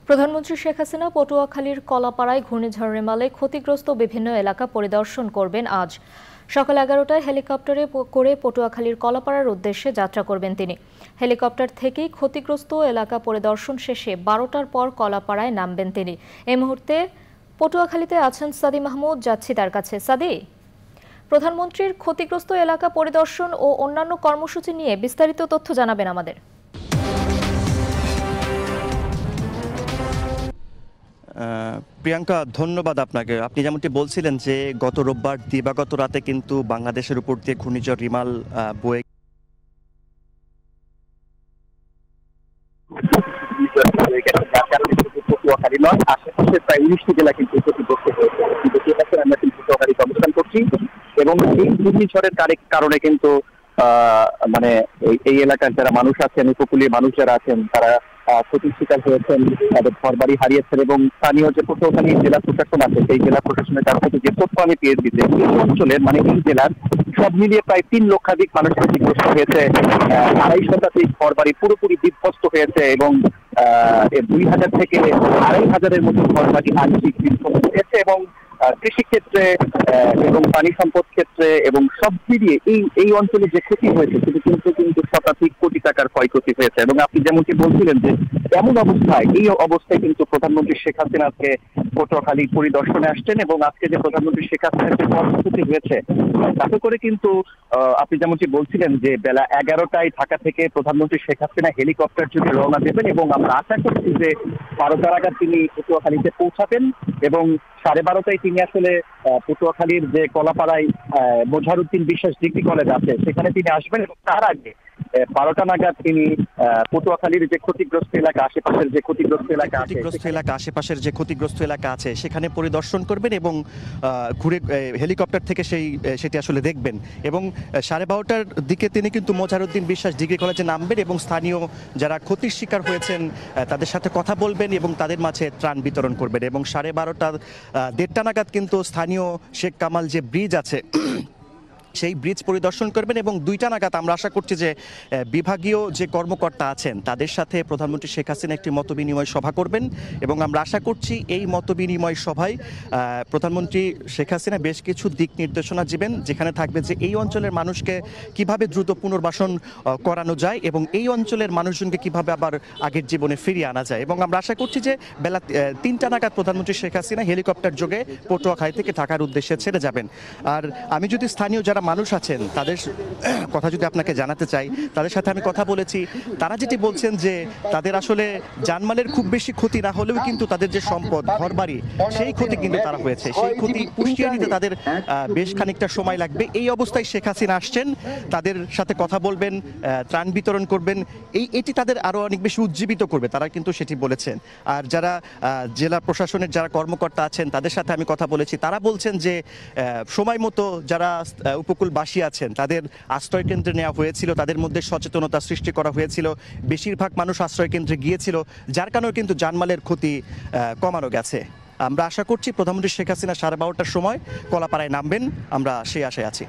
প্রধানমন্ত্রী শেখ হাসিনা পটুয়াখালীর কলাপাড়ায় ঘূর্ণিঝড় রেমালে ক্ষতিগ্রস্ত বিভিন্ন এলাকা পরিদর্শন করবেন আজ। সকাল 11টায় হেলিকপ্টারে করে পটুয়াখালীর কলাপাড়ার উদ্দেশ্যে যাত্রা করবেন তিনি। হেলিকপ্টার থেকেই ক্ষতিগ্রস্ত এলাকা পরিদর্শন শেষে 12টার পর কলাপাড়ায় নামবেন তিনি। এই মুহূর্তে পটুয়াখালীতে আছেন সাদি মাহমুদ, যাচ্ছি তার কাছে। সাদি, প্রধানমন্ত্রীর ক্ষতিগ্রস্ত এলাকা পরিদর্শন ও অন্যান্য কর্মসূচি নিয়ে বিস্তারিত তথ্য জানাবেন আমাদের। প্রিয়াঙ্কা, ধন্যবাদ আপনাকে। আপনি যেমনটি বলছিলেন যে গত রোববার দিবাগত রাতে কিন্তু বাংলাদেশের উপর দিয়ে ঘূর্ণিঝড় রিমাল বয়ে পটুয়াখালী নয়, আশেপাশে প্রায় 19টি জেলা কিন্তু ক্ষতিগ্রস্ত হয়েছে। কিন্তু সেক্ষেত্রে আমরা কিন্তু পটুয়াখালীতে অবস্থান করছি এবং এই ঘূর্ণিঝড়ের কারণে কিন্তু মানে এই এলাকার যারা মানুষ আছেন, উপকূলীয় মানুষ যারা আছেন, তারা ক্ষতির শিকার হয়েছেন, তাদের ঘরবাড়ি হারিয়েছেন। এবং স্থানীয় যে পটুয়াখালী জেলা প্রশাসন আছে, সেই জেলা প্রশাসনের কাছ থেকে যে তথ্য আমি পেয়ে দিতে, এই অঞ্চলের মানে এই জেলার সব মিলিয়ে প্রায় 3 লক্ষাধিক মানুষ ক্ষতিগ্রস্ত হয়েছে। 2.5 শতাধিক ঘরবাড়ি পুরোপুরি বিধ্বস্ত হয়েছে এবং 2000 থেকে 2500-এর মতো ঘরবাড়ি আংশিক বিধ্বস্ত হয়েছে। এবং কৃষিক্ষেত্রে এবং পানি সম্পদ ক্ষেত্রে এবং সব মিলিয়ে এই অঞ্চলে যে ক্ষতি হয়েছে সেটি কিন্তু শতাধিক কোটি টাকার ক্ষয়ক্ষতি হয়েছে। এবং আপনি যেমনটি বলছিলেন যে এমন এই অবস্থায় কিন্তু প্রধানমন্ত্রী শেখ হাসিনা আজকে পটুয়াখালী পরিদর্শনে আসছেন। এবং আজকে যে প্রধানমন্ত্রী শেখ হাসিনার যে কর্মসূচি হয়েছে তাতে করে কিন্তু আপনি যেমনটি বলছিলেন যে বেলা 11টায় ঢাকা থেকে প্রধানমন্ত্রী শেখ হাসিনা হেলিকপ্টার যোগে রওনা দেবেন এবং আমরা আশা করছি যে 12টা নাগাদ তিনি পটুয়াখালীতে পৌঁছাবেন এবং 12:30টায় তিনি আসলে পটুয়াখালীর যে কলাপাড়ায় মোজাহারউদ্দিন বিশ্বাস ডিগ্রি কলেজ আছে সেখানে তিনি আসবেন এবং তার আগে 12টা নাগাদ তিনি পটুয়াখালীর যে ক্ষতিগ্রস্ত এলাকা, আশেপাশের যে ক্ষতিগ্রস্ত এলাকা আছে সেখানে পরিদর্শন করবেন এবং ঘুরে হেলিকপ্টার থেকে সেটি আসলে দেখবেন। এবং 12:30টার দিকে তিনি কিন্তু মোজাহারউদ্দিন বিশ্বাস ডিগ্রি কলেজে নামবেন এবং স্থানীয় যারা ক্ষতির শিকার হয়েছেন তাদের সাথে কথা বলবেন এবং তাদের মাঝে ত্রাণ বিতরণ করবেন। এবং 12:30টা 1:30 নাগাদ কিন্তু স্থানীয় শেখ কামাল যে ব্রিজ আছে সেই ব্রিজ পরিদর্শন করবেন এবং 2টা নাগাদ আমরা আশা করছি যে বিভাগীয় যে কর্মকর্তা আছেন তাদের সাথে প্রধানমন্ত্রী শেখ হাসিনা একটি মতবিনিময় সভা করবেন। এবং আমরা আশা করছি এই মতবিনিময় সভায় প্রধানমন্ত্রী শেখ হাসিনা বেশ কিছু দিক নির্দেশনা দিবেন, যেখানে থাকবে যে এই অঞ্চলের মানুষকে কিভাবে দ্রুত পুনর্বাসন করানো যায় এবং এই অঞ্চলের মানুষজনকে কিভাবে আবার আগের জীবনে ফিরিয়ে আনা যায়। এবং আমরা আশা করছি যে বেলা 3টা নাগাদ প্রধানমন্ত্রী শেখ হাসিনা হেলিকপ্টার যোগে পটুয়াখালী থেকে ঢাকার উদ্দেশ্যে ছেড়ে যাবেন। আর আমি যদি স্থানীয় যারা মানুষ আছেন তাদের কথা যদি আপনাকে জানাতে চাই, তাদের সাথে আমি কথা বলেছি, তারা যেটি বলছেন যে তাদের আসলে জানমালের খুব বেশি ক্ষতি না হলেও কিন্তু তাদের যে সম্পদ, ঘরবাড়ি, সেই ক্ষতি কিন্তু তারা হয়েছে। সেই ক্ষতি পুষিয়ে নিতে তাদের বেশ খানিকটা সময় লাগবে। এই অবস্থায় শেখ হাসিনা আসছেন, তাদের সাথে কথা বলবেন, ত্রাণ বিতরণ করবেন, এটি তাদের আরো অনেক বেশি উজ্জীবিত করবে, তারা কিন্তু সেটি বলেছেন। আর যারা জেলা প্রশাসনের যারা কর্মকর্তা আছেন তাদের সাথে আমি কথা বলেছি, তারা বলছেন যে সময় মতো যারা উপকূলবাসী আছেন তাদের আশ্রয় কেন্দ্রে নেওয়া হয়েছিল, তাদের মধ্যে সচেতনতা সৃষ্টি করা হয়েছিল, বেশিরভাগ মানুষ আশ্রয় কেন্দ্রে গিয়েছিল, যার কারণে কিন্তু জানমালের ক্ষতি কমানো গেছে। আমরা আশা করছি প্রধানমন্ত্রী শেখ হাসিনা 12:30টার সময় কলাপাড়ায় নামবেন, আমরা সেই আশায় আছি।